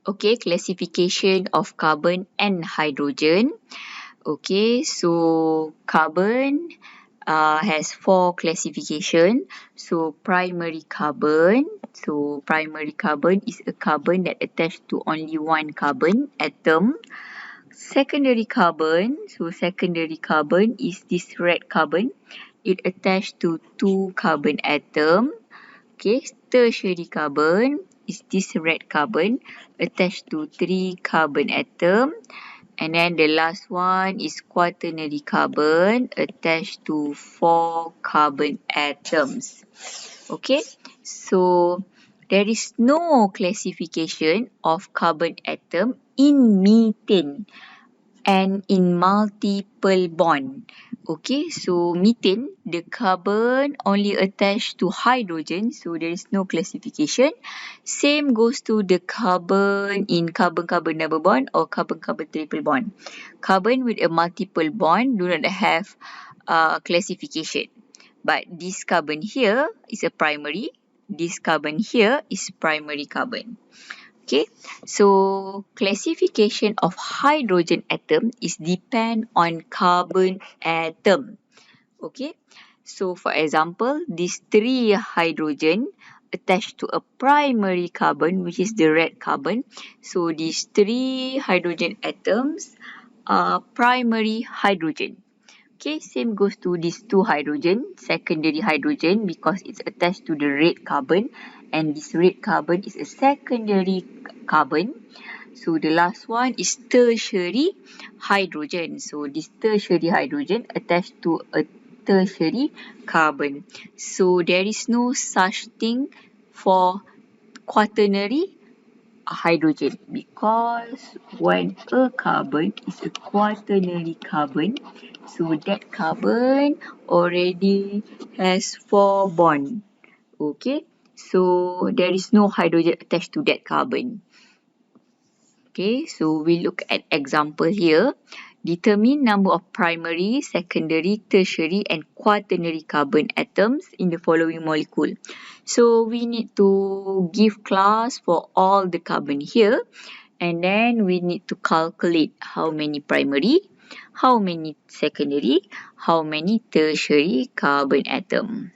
Okay, classification of carbon and hydrogen. Okay, so carbon has 4 classification. So primary carbon. So primary carbon is a carbon that attached to only one carbon atom. Secondary carbon. So secondary carbon is this red carbon. It attached to 2 carbon atom. Okay, tertiary carbon is this red carbon attached to 3 carbon atom. And then the last one is quaternary carbon attached to 4 carbon atoms. Okay, so there is no classification of carbon atom in methane and in multiple bond. Okay, so methane, the carbon only attached to hydrogen, so there is no classification. Same goes to the carbon in carbon-carbon double bond or carbon-carbon triple bond. Carbon with a multiple bond do not have classification. But this carbon here is a primary. This carbon here is primary carbon. Okay, so classification of hydrogen atom is depend on carbon atom. Okay, so for example, these 3 hydrogen attached to a primary carbon, which is the red carbon. So these 3 hydrogen atoms are primary hydrogen. Okay, same goes to these 2 hydrogen, secondary hydrogen, because it's attached to the red carbon, and this red carbon is a secondary carbon. So the last one is tertiary hydrogen. So this tertiary hydrogen attached to a tertiary carbon. So there is no such thing for quaternary hydrogen, because when a carbon is a quaternary carbon, so that carbon already has 4 bonds. Okay, so there is no hydrogen attached to that carbon. Okay, so we look at example here. Determine number of primary, secondary, tertiary and quaternary carbon atoms in the following molecule. So we need to give class for all the carbon here, and then we need to calculate how many primary, how many secondary, how many tertiary carbon atom.